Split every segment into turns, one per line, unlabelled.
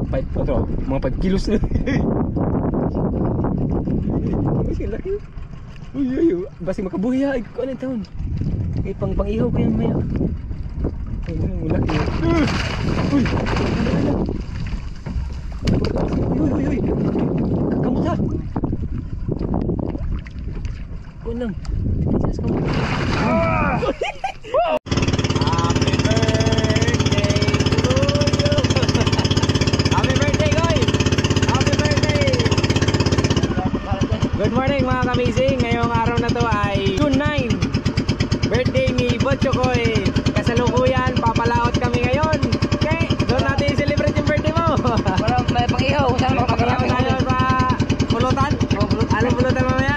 mga 5 kilos na. Kasi laki. Uy, basi makabuhi ha. Ikaw ano yung taon? Pang-ihaw ko yan maya. Laki. Uy! Uy! Kamot ha! Kuan lang. Kamot. Happy birthday to you! Happy birthday, guys! Happy birthday! Good morning mga kamising. Ngayong araw na to ay June 9. Birthday ni Botchokoy. Kasalukuyan, papalaot kami ngayon. Okay, doon natin i-celebrate yung birthday mo.
Walang may pang-ihaw. Saan mo pang-ihaw?
Tayo sa pulutan. Anong pulutan mamaya?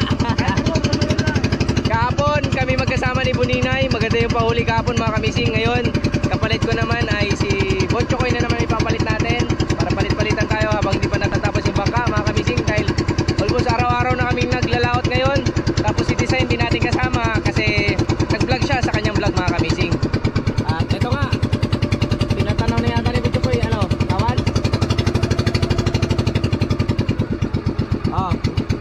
Kahapon kami magkasama ni Buninay. Maganda yung pahuli kahapon mga kamising. Ngayon, kapalit ko naman ay si Botchokoy na naman ipapalit natin. Para palit-palitan tayo habang di pa natatapos yung bangka mga kamising. Dahil almost araw-araw na kaming naglalaot ngayon. Tapos si Design din natin kasama kasi nag-vlog siya sa kanyang vlog mga kamising. At ito nga, pinatanaw na yata ni Botchokoy, ano, kawan?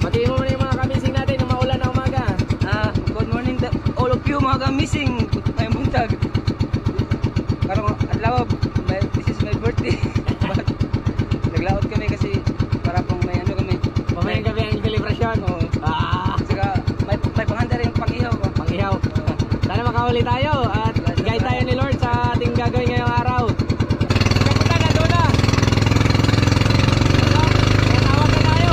Batiin mo na yung mga kamising natin ng maulan na umaga.
Good morning all of you mga kamising. May buntag. Karong adlaw, this is my birthday. Naglaot kami kasi para pong may ano kami.
Pamayang kami ang celebration.
Saka may panghanda rin yung pang-ihaw ko.
Pang-ihaw. Sana makahuli tayo at guide tayo ni Lord sa ating gagawin ngayong araw. Kapunta na doon na. Tawag na tayo.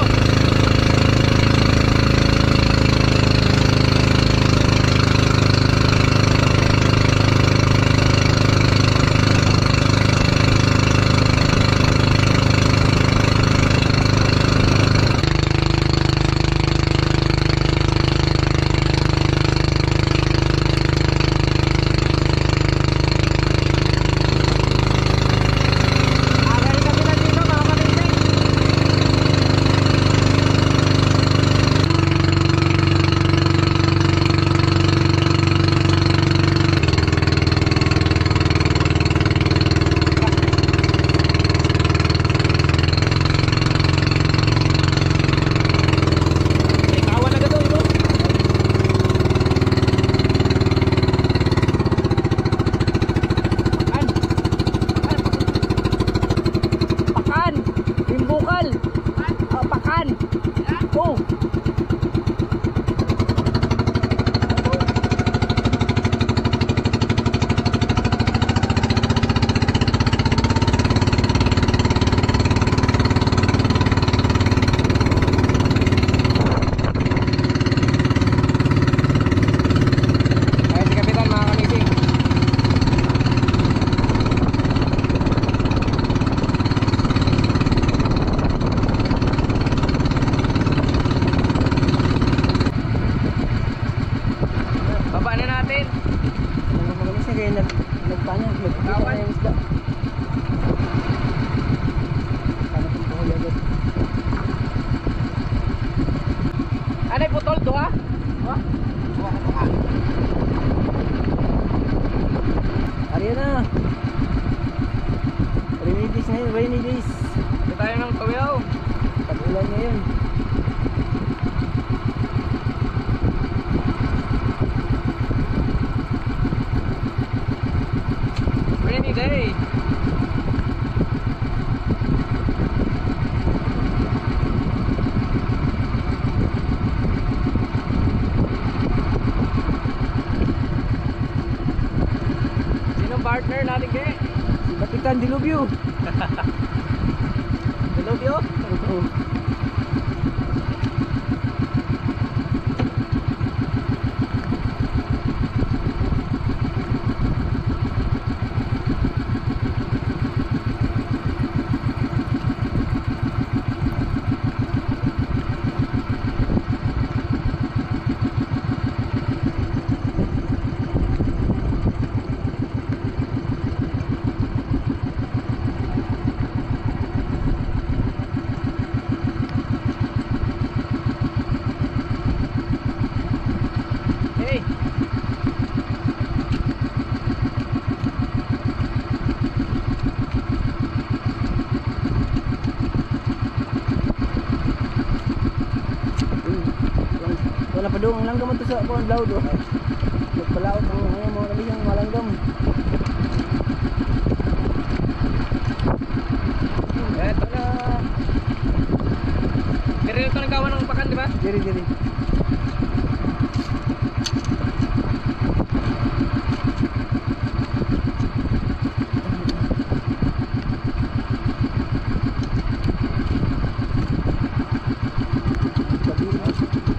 Anay putol to ha? Ariyan na. Rainy days na yun, rainy days. Ito tayo ng kawiyaw. Tag-ulan ngayon. Rainy day. Partner natin kaya si Kapitan Dilubyo. Dilubyo? Oo.
Sabado ang langgam ito sa kuwan daw do. Nagpalaot ang mga kamising malanggam.
Eto na. Pero ito nagkawan ng pakan, di ba?
Diri.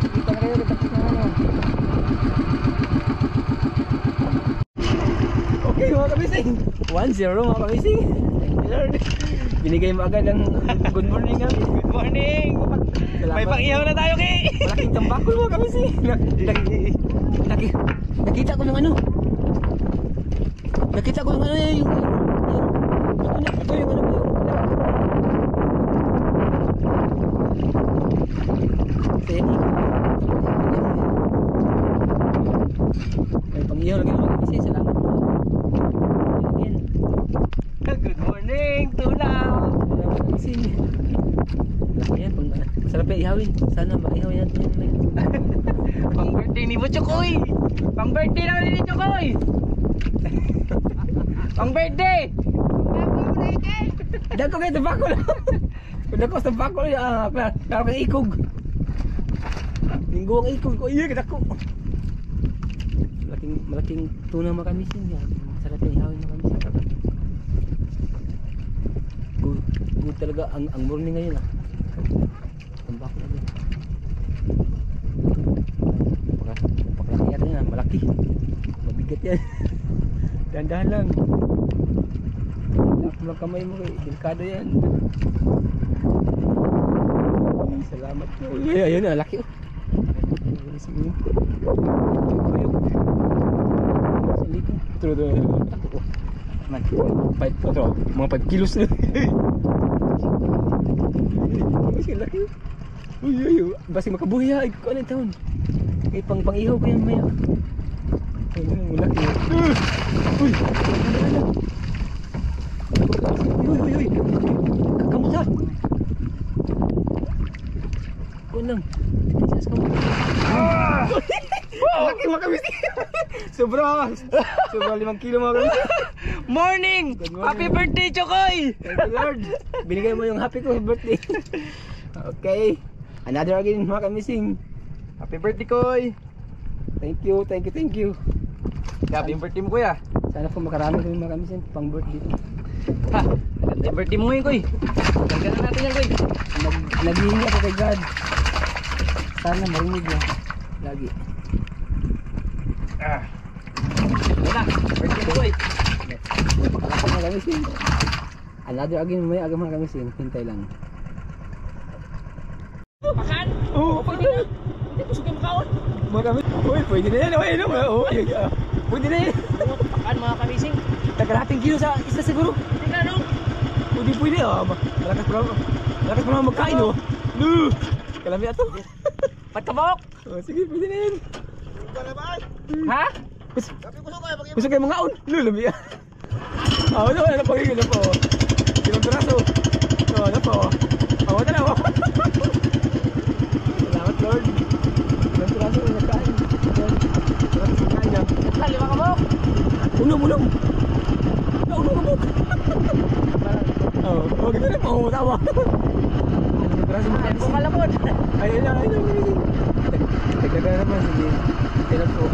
Kita na kayo, tapos na ano. Okay mga kamising. 1-0 mga kamising. Thank you Lord. Binigay mo agad ang good morning namin.
Good morning! May pang-ihaw na tayo, Ki!
Malaking tambakol mga kamising. Nakita ko ng ano. Nakita ko ng ano yung ito yung ano yung may pang-ihaw lagi mga kamising. Salamat po. Ayan.
Good morning, Tulaw!
Ayan, masarap yung ihawin. Sana maihaw natin yan ngayon.
Pang birthday ni Butchokoy! Pang birthday naman ni Chokoy! Pang birthday!
Dako kayo tabakol. Dako sa tabakol. Klaro kang ikog. Linggo ang ikog. O iya, dako. Malaking tuna makamisin yan. Masarap yung ihawin makamisin. Good talaga ang morning ngayon ah. Tambak na din. Pakalaki yan yan, malaki. Mabigat yan. Dahan-dahan lang. Mga kamay mo kay delikado yan. Salamat po. Ayun na, laki oh. True. Man, 5 mga 5 kilos na. Kasi laki. Uy, basi makabuhi ha. Ikaw ano yung taon? Eh, pang-ihaw ko yan maya. Ay, laki. Uy! Uy! Kakamot ha! Kuwan lang. Laki mga kamising. Sobra 5 kilo mga kamising.
Morning! Happy birthday, Chokoy!
Thank you Lord. Binigay mo yung happy ko birthday. Okay. Another again mga kamising.
Happy birthday, Koy!
Thank you.
Happy birthday mo, Kuya!
Sana po makarami kami mga kamising pang birthday.
Ha! Maganda yung birthday mo ngayon, Koy! Maganda na natin yan, Koy!
Naghihingi ako kay God. Sana marinig niya. Lagi.
Wala! Birthday mo, Koy!
Pakalaki mga kamising. Another again may aga mga kamising. Hintay lang.
Pakan?
Oo,
Pwede na! Hindi ko suki makaon!
mga kamising. Uy, pwede na yan. Pwede na yan.
Pakan, mga kamising!
Nagkalating kilo sa isa siguro.
Hindi na, no?
Pwede. Malakas pa naman magkain oh. No! Kalami ato.
Pagkabok!
Sige, pwede na yan.
Ha?
Gusto kayo mga on? Lulabi yan. Ano po yun? Ano po? Ilang piraso? Ano po? Wala na po. Salamat Lord. Ilang piraso na nagkain. Salamat sa kain niya.
Lima kabok!
Unom. Ganda na po. Tawa. Ilang piraso na
Ay, kung kalapod!
Ayun na. Tagdagan na naman. Sige. Kailan po.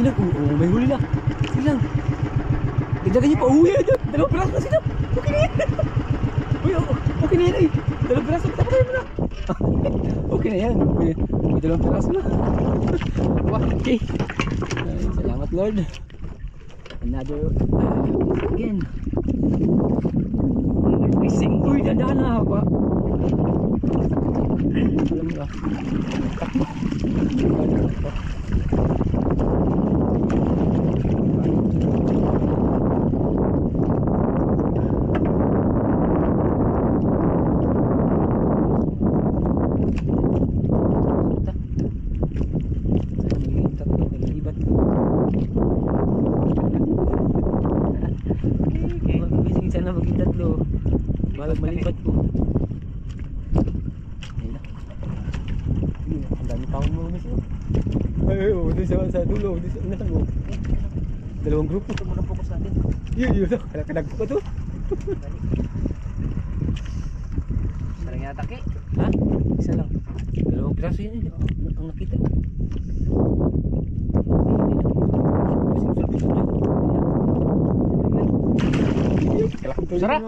lang. Oo, may huli na. Sige lang. Dagdagan niyo pa. Uwi, dalawang piraso na sila. Okay na yan. Uy, okay na yan eh. Dalawang piraso, patapakayin mo na. Okay na yan. May dalawang piraso na. Okay. Ay, salamat Lord. Another again. Missing. Uy, dadaan na haba. Alam mo ba? Takbo. Takbo. Sana maging tatlo. Balag malipat ko. Ayun na. Ang dami pa akong mga misyo. Ay, doon sa dulo. Doon sa unahan mo. Dalawang grupo. Ito muna focus natin. Yun. Kanagpo ka to.
Isa lang yata ki.
Ha? Isa lang. Dalawang piraso yan. Ang nakita.
Sarap.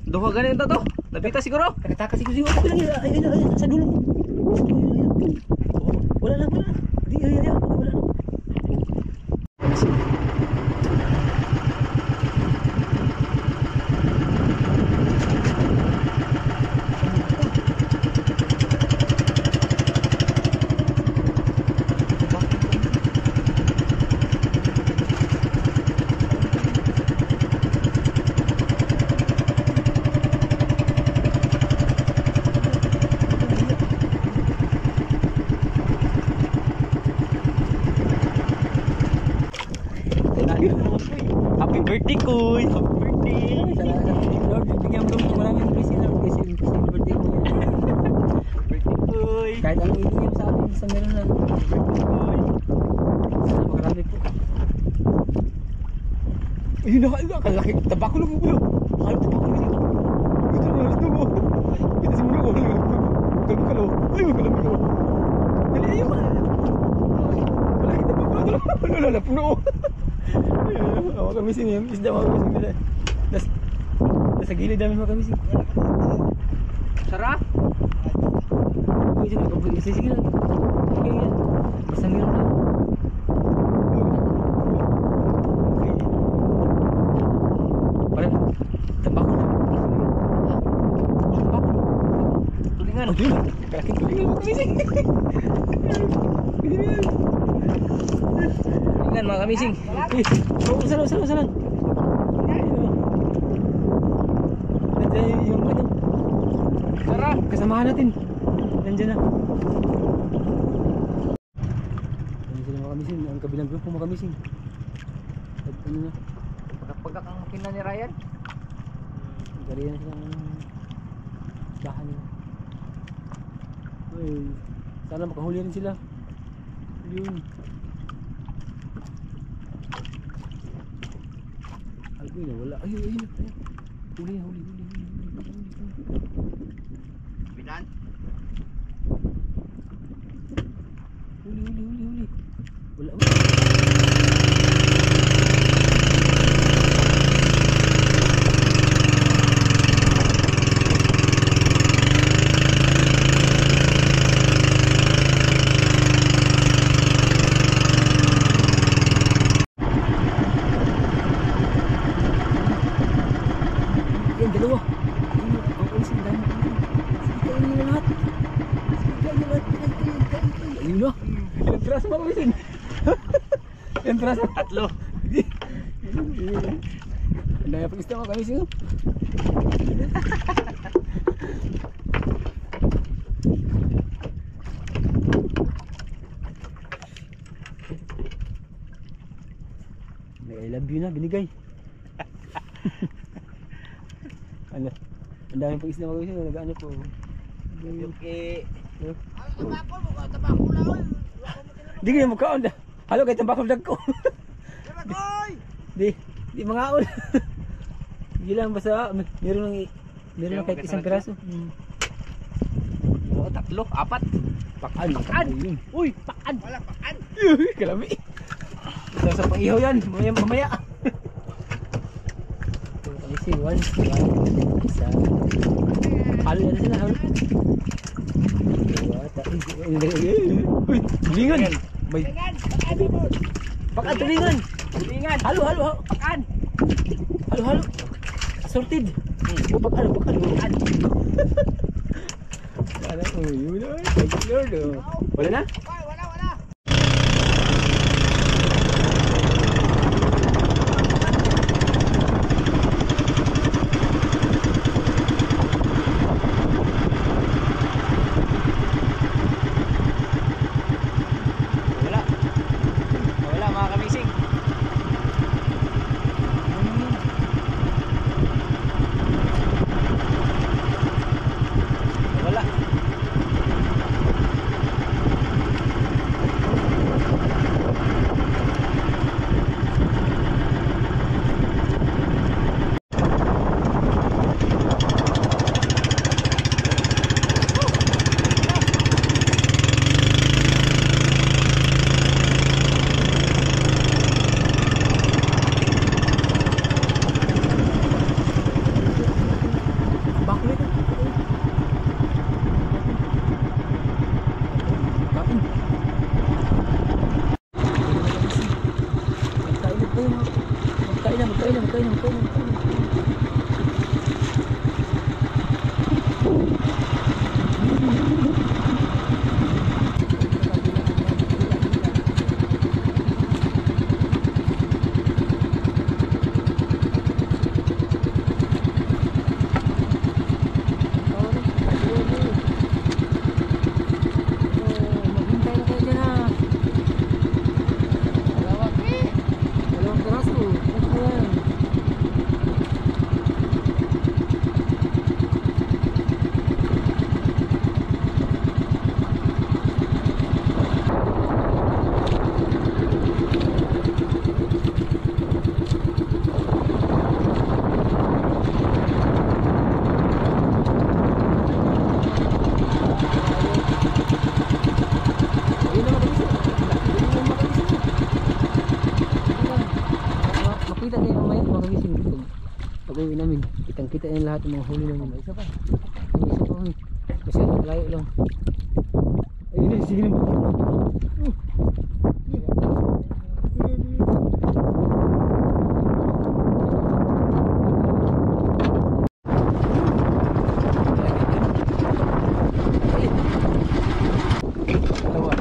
Duha ganin to. Nabita siguro.
Nakatakas siguro. Okay lang yan. Ayun. Sa dulo. Wala lang. Di, wala lang.
Happy birthday, Kuy! Happy birthday!
Lord, bigyan mo ng maraming blessing Lord kasi birthday mo yan.
Birthday, Kuy!
Kahit ang hindi niya sa akin, sa meron lang.
Birthday, Kuy!
Sana makarami po. Ayun na, kalaki. Tabako lang mo. Kalaki tabako lang mo. Ito na, gusto mo. Ito sa muna ko. Kalmo. Ayun, kalmo ko. Dali, ayun. Kalaki tabako lang. Wala, puno. Mga kamising yun. Isda mga kamising nila. Nasa gilid namin mga kamising.
Sarap!
Sige lang. Okay yan. Basta meron lang. Parang tabako na. Tabako na. Tulingan. Kalaking tulingan mga kamising.
Tulingan mga kamising.
Salan. Nandiyan yung ano.
Sarap!
Kasamahan natin. Nandiyan na. Nandiyan sila mga kamising. Ang kabilang grupo mga kamising. At ano na.
Pagkak ang makina ni Ryan.
Gariyan na silang bahan nila. Ay, sana makahuli rin sila. Yun. Ay, wala. Ayun. Huli.
Binan?
Huli. Wala. Yan, dalawa. Ang ulis ang dami. Sige, kainin nyo lahat. Ayun na. Ilang piraso mga kamising? Ilang piraso?
3.
Ang dami pag-isda mga kamising. May I love you na, binigay. Ano? Ang dami pag-isda mga kamising. Nag-ano po.
Okay.
Di kayo magkaon da. Halo kay tambakol dag ko. Di mangaon. Di lang basta meron lang kahit isang piraso.
Oo, 3, 4.
Pakan. Uy, pakan.
Wala pakan.
Kalami.
Sa pang-ihaw yan, mamaya.
Kasi one, isa. Halo na sila, halo.
Uy, tulingan. May
Pakan, tulingan.
tulingan.
Halo, halo, halo.
Pakan.
Halo, halo. Assorted. O, pakan.
Wala, yun na. Thank you, Lord. Wala na? Wala. Wala mga kamising. Wala.
Bakit? Kain. Magkain na. Maghintay na kayo dyan ha. Dalawang piraso. Ito yan. Ayun na makita tayo mamaya mga gising pag-uwi namin. Kitang-kita yan lahat ng mga huli namin. May isa pa. Masyado malayo lang. Ayun na, sige naman.
Dalawa.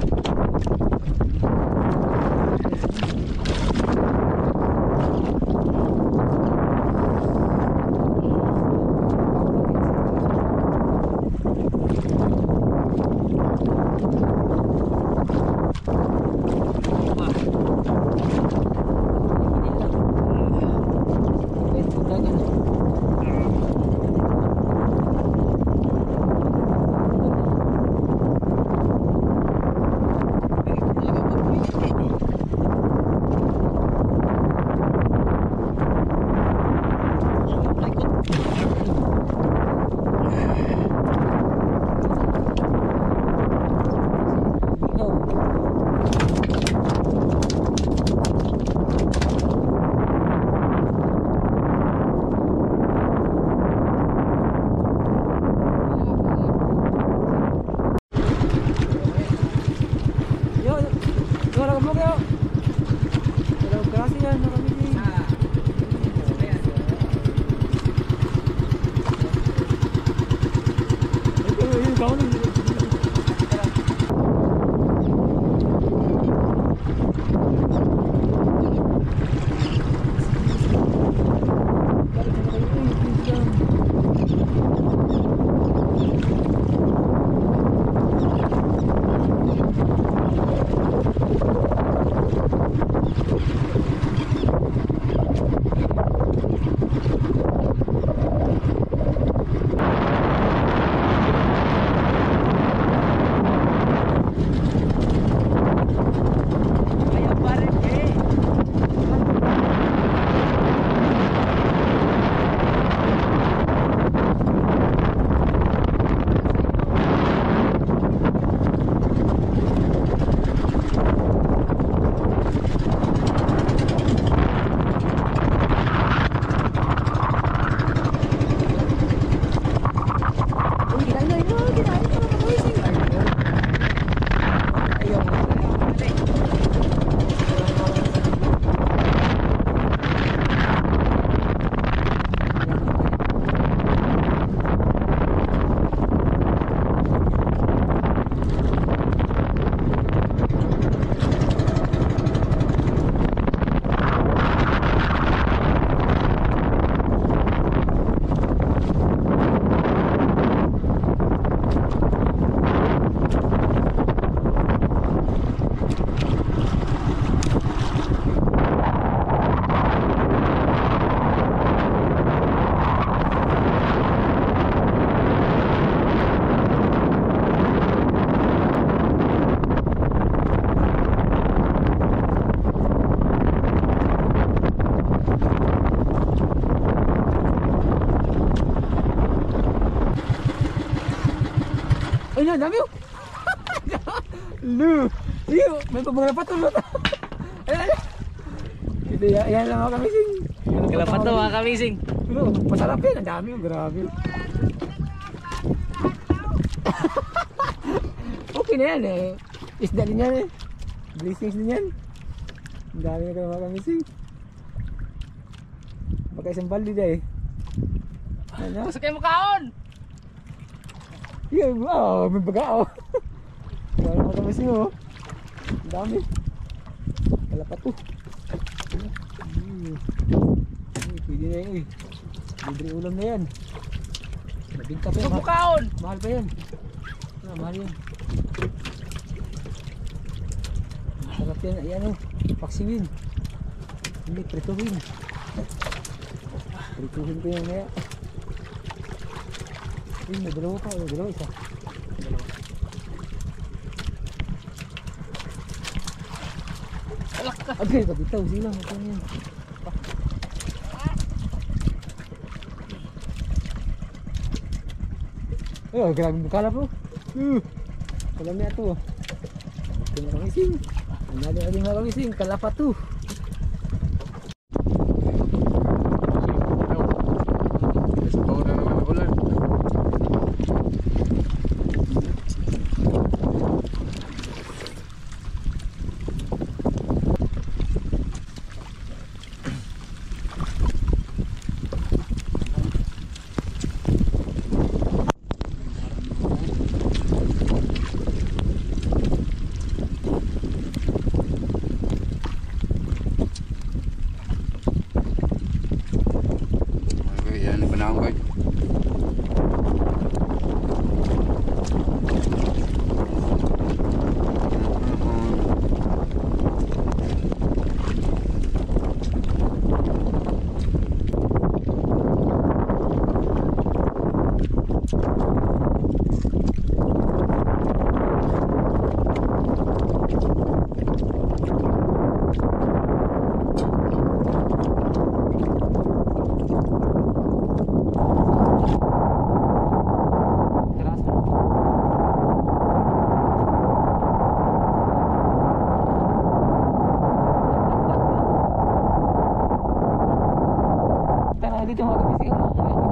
Ay na, dami oh. Lu. Iyo, may pabagala pa tulot. Ay. Ito yan lang mga kamising.
Kalapat to mga kamising.
Pero masarap yan, ang dami oh, grabe. Okay na yan eh. Isda din yan eh. Blessings din yan. Ang dami na kayo mga kamising. Baka isang baldi na eh. Ano?
Pasok kayo makaon!
Yeah, wow, may baga oh. Dami mga kamising oh. Ang dami. Kalapat to. Pwede na yun eh. Libre ulam na yan. Mabinta pa yan.
Makaon!
Mahal pa yan. Mahal yan. Sarap yan. Ayan o. Paksiwin. Hindi, prituhin. Prituhin ko yan kaya. Ayun, may dalawa pa. May dalawa isa.
Alak ka!
Okay, kabitaw sila. Ito yan. Oh, grabe bukala po. Alam niya ito. Ito na kamising. Ang dali mga kamising. Kalapat to.
Sabaw na naman ang ulan. Yan ang panahon ko.
Dito mga kamising.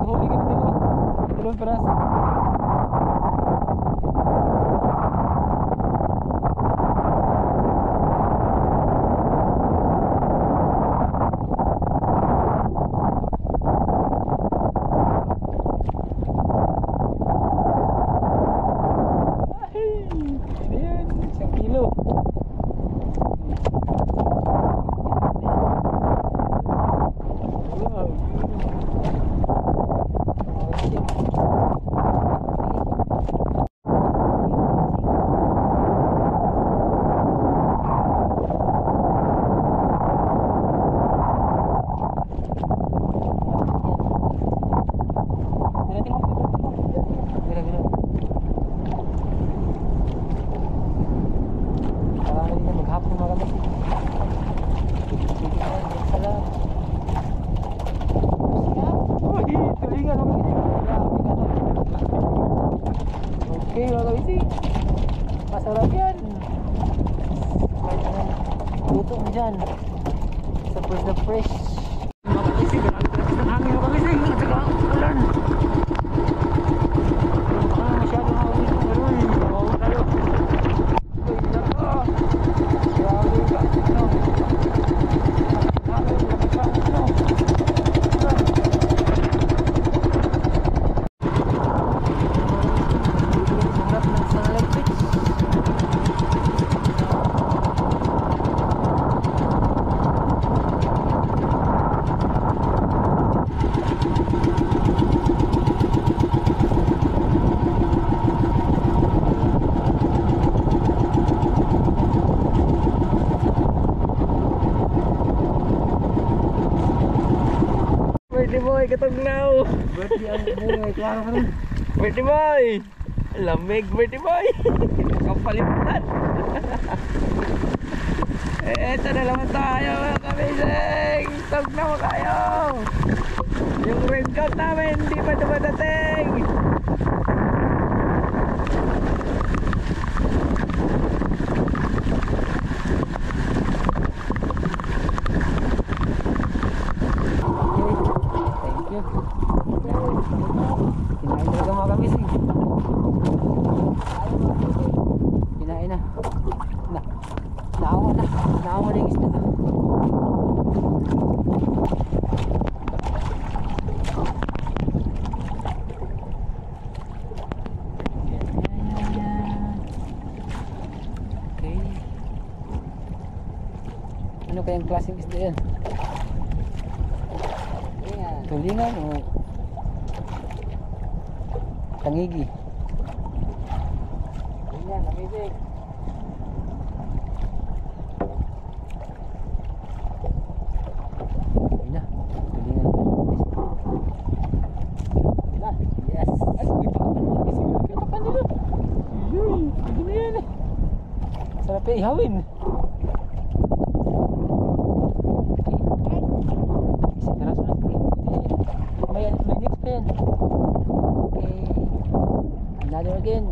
Huli ka dito. Dalawang peraso. Ano yan? 1 kilo. Okay mga kabisi, masarap yan. Luto mo dyan sa fresh na fresh. Mga kabisi, grabe ng hangin mga kabisi. At saka ulan. Baka masyadong hangin ng ulan. Mawawa tayo. Uy, nako. Grabe ka. Ano? Hangin, nakasama ano?
Birthday boy, katugnaw.
Birthday ang buhay, klaro ka rin.
Birthday boy. Lamig, birthday boy. Kapalimutan. Eto na naman tayo mga kamising. Tugnaw kayo. Yung raincoat namin hindi pa dumadating.
kayang klaseng isda yan? Tulingan o tangigi? Yan, amazing. Ayun na, tulingan. Yes. Ay, ito pa nila. Hindi na yan eh. Sarap eh, ihawin. Isang piraso lang. May next pa yan. Okay. Another again.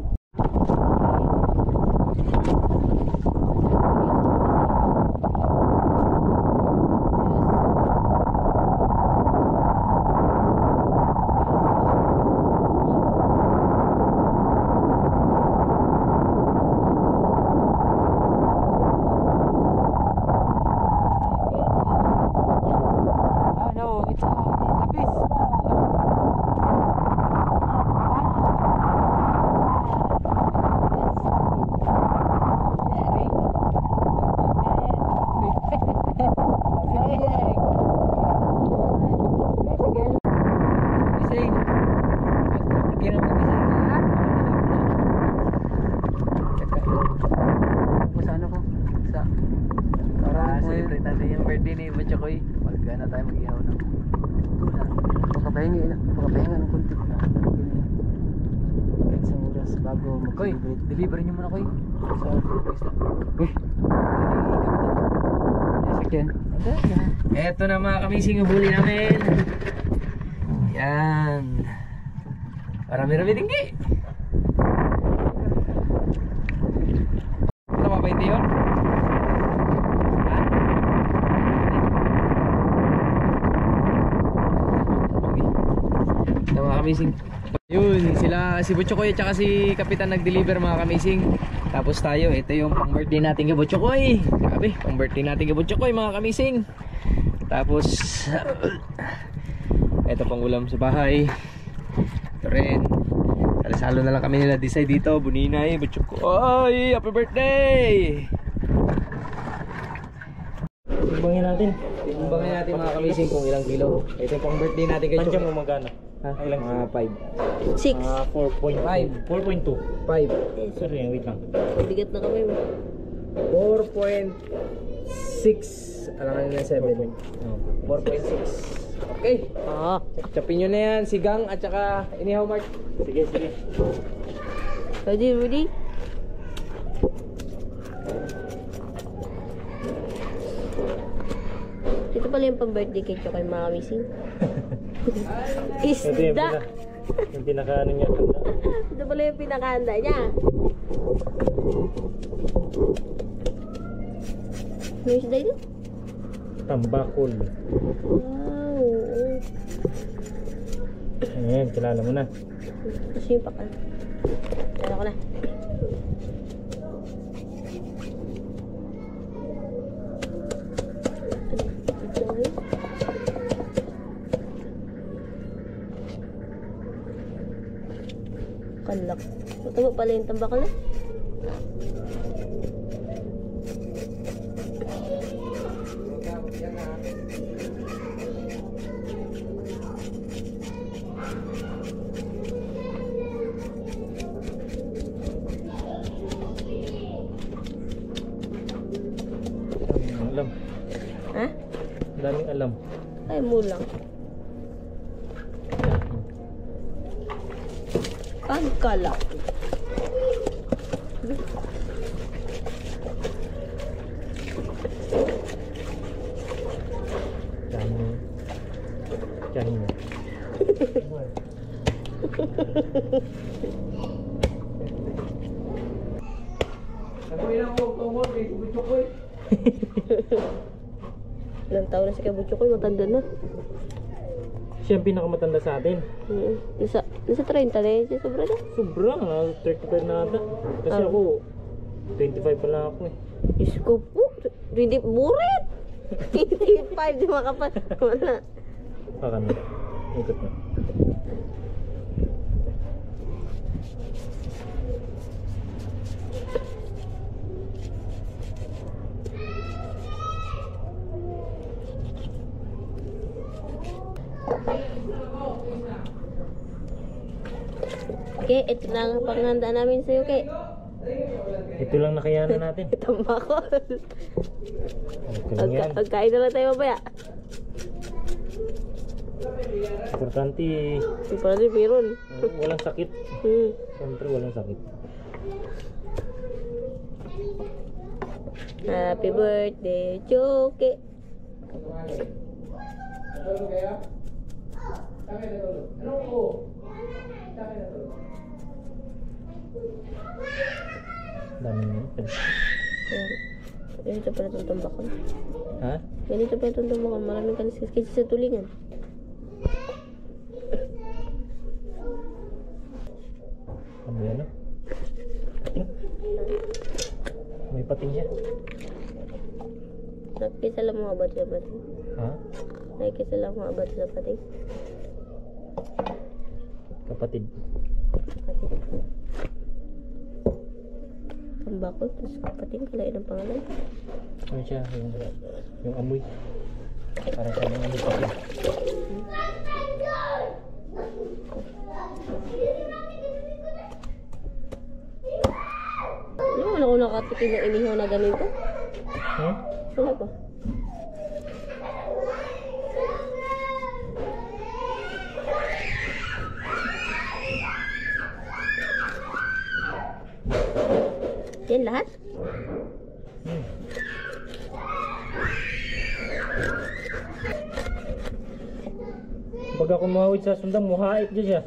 Celebrate natin yung birthday ni Butchokoy. Pagka na tayo mag-ihaw ng tuna.
Pagkapahinga ng kunti. Kahit sa oras bago
Koy,
mag-celebrate.
deliver nyo muna Koy. Sa
Uy! Sakyan.
Eto na mga kamising yung huli namin. Yan. Marami-rami tinggi. Ano ba 20 yun? Ha? Ito mga kamising. Yun, si Butchokoy at si Kapitan nag-deliver mga kamising. Tapos tayo, ito yung pang birthday natin kay Butchokoy. Grabe, pang birthday natin kay Butchokoy mga kamising. Tapos ito pang ulam sa bahay. Ito rin. Salo na lang kami nila decide dito. Buninay, Butchokoy, happy birthday!
Timbangin natin.
Timbangin natin mga kamising kung ilang kilo. Ito yung pang birthday natin kay
Tansya
Chokoy.
mo magkano?
Ha? Mga 5.
6.
4.5. 4.2.
5.
Sorry, wait lang.
Bigat na kami mo.
4.6. Alangan nila 7. 4.6. Okay.
Ah.
Chapin nyo na yan. Sigang at saka inihaw Mark.
Sige, sige.
Ready? Ito pala yung pang-birthday cake ko kay mga kamising. Isda.
Yung pinaka ano niya.
Ito pala yung pinakahanda niya. May isda ito?
Tambakol.
Wow.
Ayan, kilala mo na.
Kasi yung pakal. Ano ko na. Kalak. Mataba pala yung tambakal na.
Alam.
Ha?
Daming alam.
Ay, mulang. Pagkalak.
Dami. Tiyahin mo.
Sabi na mo, tumod, may Butchokoy.
Ilang taon na si Kabutchokoy, matanda na.
Siya ang pinakamatanda sa atin.
Nasa 30 na yun siya, sobra na.
Sobra, 35 na ata. Kasi ako, 25 pa lang ako eh.
Diyos ko po, hindi buret! 25, di makapat. Wala.
Baka na. Ikot na.
Okay, ito lang ang panghanda namin sa'yo, Ke.
Ito lang nakayanan natin.
Tambakol.
Ito lang yan.
Magkain na lang tayo mamaya.
Importante,
Para din meron.
walang sakit.
Hmm.
Siyempre, walang sakit.
Happy birthday, Choke.
Dami mo.
Ganito pala itong tambakol.
Ha?
Ganito pala itong tambakol. Maraming kaliskis kasi sa tulingan.
Ano yan, no? Pating? May pating siya.
Nakikisa lang mga bato sa pating.
Ha?
Nakikisa lang mga bato sa pating.
Kapatid.
Tambakol, tapos pating kalain ang pangalan.
Ano siya? Yung amoy. Para sa mga amoy pating.
Wala ko nakatikin na inihaw na ganito.
Hmm?
Wala pa. Yan lahat?
Hmm. Pag ako mawid sa sundang, muhait dyan siya.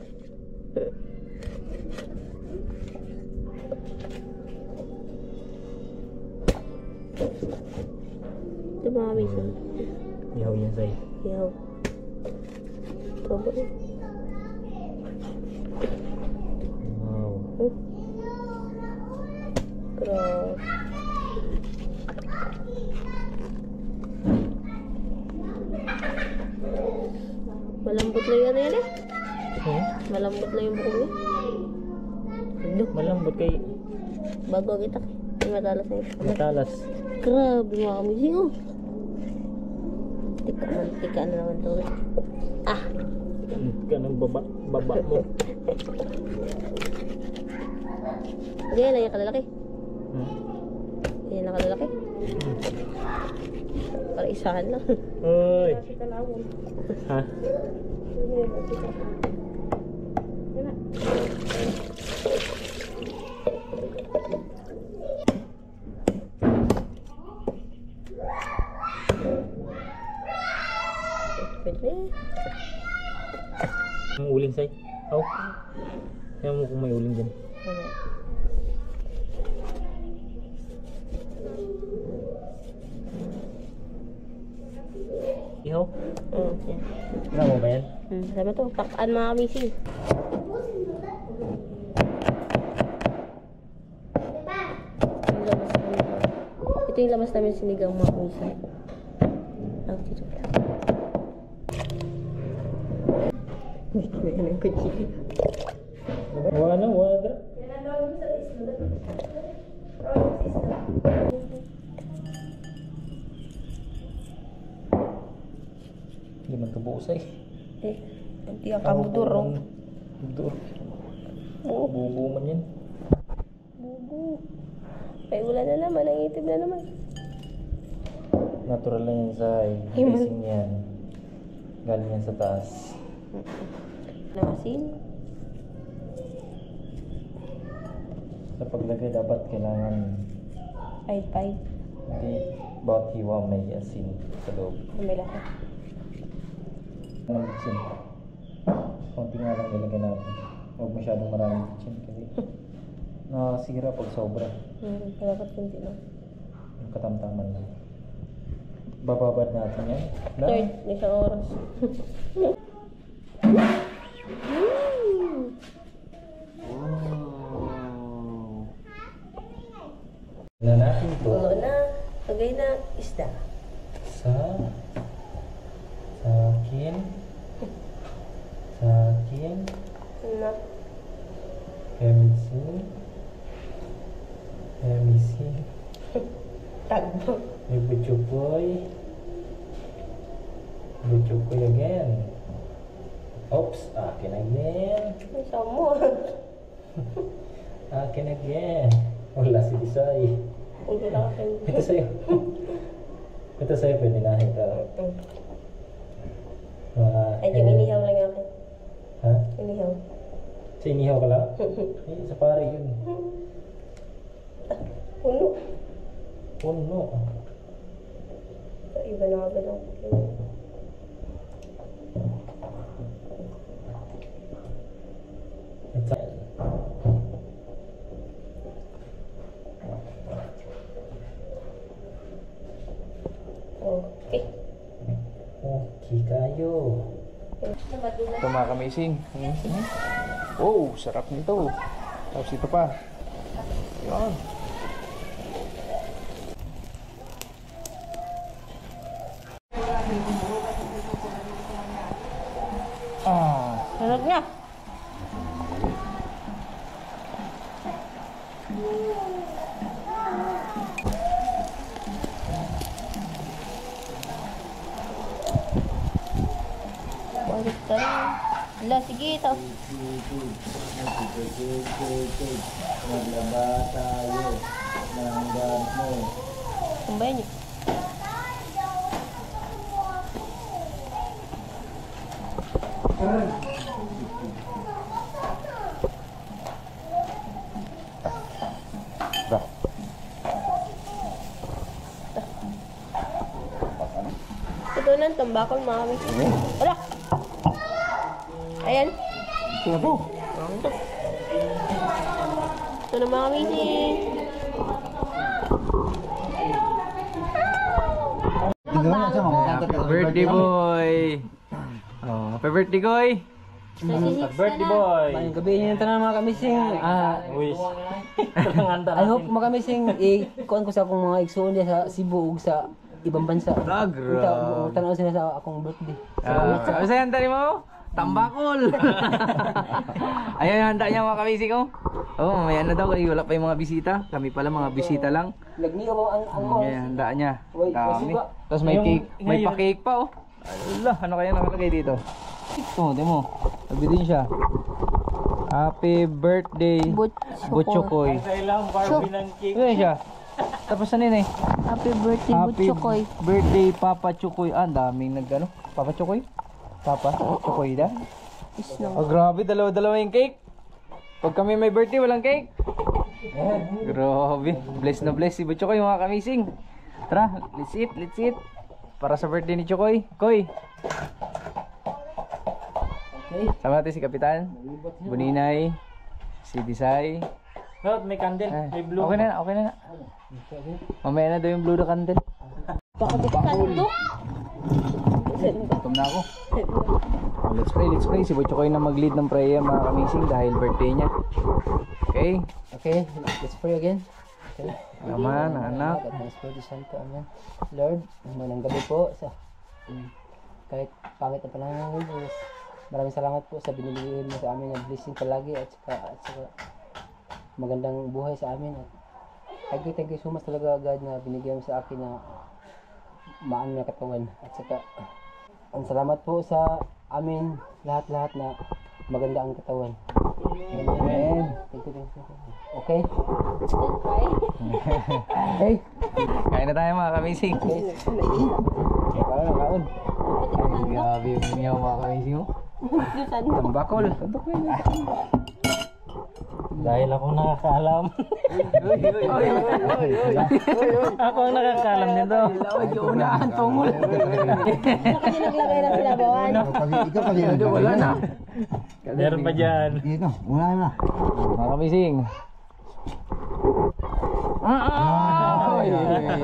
Ito mga misin.
Ihaw yan sa'yo.
Yaw. Tobo.
Wow.
Grabe. Malambot lang yan yan eh.
Hmm?
Malambot lang yung buko niya. Ano?
Malambot kay
Bago kita. May matalas na ito.
matalas.
Grabe mga kamising oh. Tika na naman to. Ah!
Ka ng baba mo.
Ganyan lang yung kalalaki.
Hmm?
Ganyan lang kalalaki. Para isahan lang.
Uy. Ha?
Pwede.
Ang uling say. Aw. Kaya mo kung may uling dyan.
Ano?
Ihaw?
Yan.
Wala mo ba yan?
Sama to. Pakaan mga kamising. Ito yung labas namin sinigang mga kamising. Ah, dito pala. Yan ang kuchili.
Wala. Hindi man kabuusay.
Hindi ang kamuduro.
Kamuduro.
Oo.
Bubo man yan.
Bubu. May ulan na naman. Ang itim na naman.
Natural lang yan sa gising yan. Galing yan sa taas.
Nakasin.
Sa paglagay dapat kailangan
Pahit-pahit.
hindi bawat hiwa may asin sa loob.
May lasa.
Ng asin. Konti nga lang ilagay natin. Huwag masyadong maraming asin kasi nakasira pag sobra.
Dapat kunti lang.
Yung katamtaman lang. Bababad natin yan.
Third, may isang oras.
Na natin ito
Oo na. Lagay na isda.
sa akin. Sa akin.
Na.
Hemisin.
Tagbo.
May butchukoy. Butchukoy again. Oops, akin again.
May samo.
Akin again. Wala si Isay.
Wala ka.
Ito sa'yo. Ito sa'yo, pwede na ito.
Ay, yung inihaw lang ako.
Ha?
Inihaw.
Sa inihaw ka lang? Eh, sa pare yun.
Puno.
Puno.
Iba na agad ang okay.
Okay kayo. Ito mga kamising. Oh, sarap nito. Tapos ito pa. Yan.
Sarap niya. Balik ka rin. Wala, sige ito.
Maglaba tayo ng mo.
Kung ba yun eh? Ito na ang tambakol, mga kami. Wala! Ayan.
Ito po.
Ito na mga kami.
Happy birthday boy. Oh, happy birthday boy.
Birthday boy. Mayong gabi niyo tanan mga kamising. Wish. I hope mga kamising kuan ko sa akong mga igsoon diya sa Cebu ug sa ibang bansa. Tanaw sila sa akong birthday.
Ano sa'yo handa mo? Tambakol! Ayan yung handa niya mga kamising ko. Oh, mamaya na daw kasi wala pa yung mga bisita. Kami pala mga bisita lang.
Lagni ba ang
Ayan, handa niya. Dami. Tapos may cake, may pa-cake pa oh. Allah, ano kaya nakalagay dito? Ito, di mo. Sabi din siya. Happy birthday, Butchokoy.
Sa ilang Barbie ng cake.
Ano siya? Tapos ano yun eh?
Happy birthday,
Happy
Butchokoy.
birthday, Papa Chukoy. Ah, ang daming nag-ano? Papa Chukoy? Papa Chukoy da? Oh, grabe. Dalawa-dalawa yung cake. Pag kami may birthday, walang cake. Grabe. Bless na bless si Butchokoy mga kamising. Tara, let's eat, let's eat. Para sa birthday ni Chukoy. Koy. Sama natin si Kapitan, Buninay, si Disay.
May candle, may blue.
Okay na, okay na. Mamaya na daw yung blue na candle.
Pakabukando.
Gutom na ako. Let's pray, let's pray. Si Butchokoy na mag-lead ng prayer mga kamising dahil birthday niya. Okay?
Okay, let's pray again. Okay.
Naman, anak.
God, Espiritu Santo, Amen. Lord, manang gabi po sa kahit pangit na panahon ng Diyos. Maraming salamat po sa binibigay mo sa amin ng blessing palagi at saka magandang buhay sa amin. At thank you so much talaga God na binigyan mo sa akin na maan na katawan. At saka ang salamat po sa amin lahat-lahat na maganda ang katawan. Amen. Thank you. Okay?
Okay. Kain na tayo mga kamising. Kaon na, kaon. Grabe yung minyaw mga kamising mo. Tambakol.
Dahil ako nakakaalam. Ako ang nakakaalam nito.
Unahan tungol.
Kasi naglagay ng sinabawan.
Ikaw kasi
Wala na.
Meron pa dyan.
Ito, unahin na.
Mga kamising.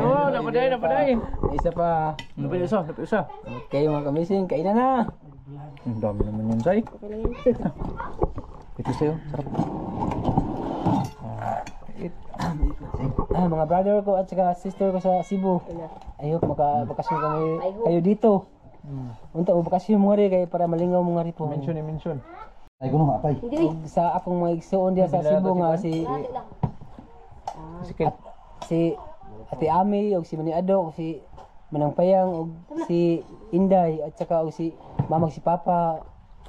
Oh, napaday, napaday.
Isa pa.
Napaday isa.
Okay mga kamising, kainan na.
Ang dami naman yun, Say. Ito sa'yo, sarap.
Mga brother ko at saka sister ko sa Cebu. I hope makabakasyon kami kayo dito. Unta o bakasyon mo rin kayo para malingaw mo nga rin po.
Mention.
Ay, kuno, apay.
Ug sa akong mga igsoon diya sa Cebu nga si Ate Ami ug si Mani Ado ug si Manang Payang ug si Inday at saka ug si Mamag si Papa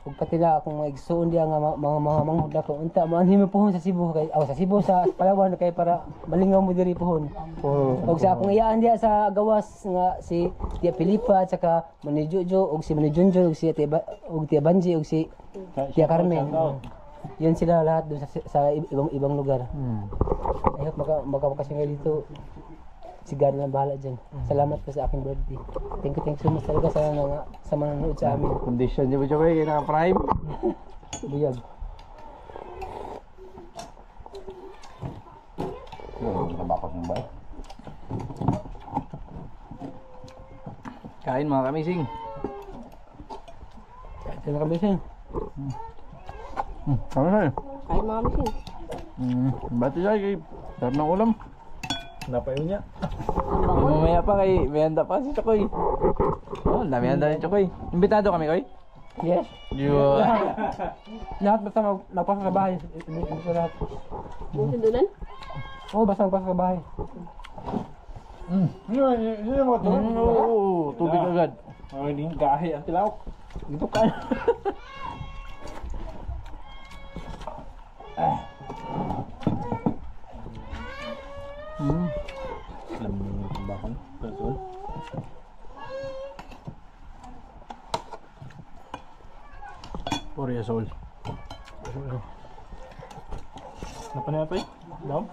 Ug pati na akong mga igsuon diya nga mga manghod ako unta maanhin mo pohon sa Cebu kay sa Cebu sa Palawan kay para malingaw mo diri pohon. Ug sa akong iyaan diya sa gawas nga si Tia Pilipa at saka Manijojo ug si Manijunjun ug si Tia Banji ug si Tia Carmen. Yun sila lahat doon sa ibang lugar. I hope makapakasingay dito. Si God na bahala dyan. Salamat po sa aking birthday. Thank you so much talaga sa manonood sa amin.
Condition niyo ba siya kayo? Naka-prime?
Buyag.
Tabakos ng bay.
Kain mga kamising.
Kaya kami siya.
Kami sa'yo.
Kahit mga misin.
Bati siya kay sarap ng ulam.
Napayo niya.
Mamaya pa kay may handa pa si Chokoy. Oh, dami handa ni Chokoy. Imbitado kami, Koy?
Yes.
Yo.
Lahat basta magpasok sa bahay. Basta lahat.
Buti doon.
Oo, basta magpasok sa bahay.
Sino mo ito?
Oo, tubig agad.
Hindi gahi ang tilawak.
Dito ka.
Alam mo yung tambakon? Pasol?
Puri sol.
Napanay pa eh? Daw?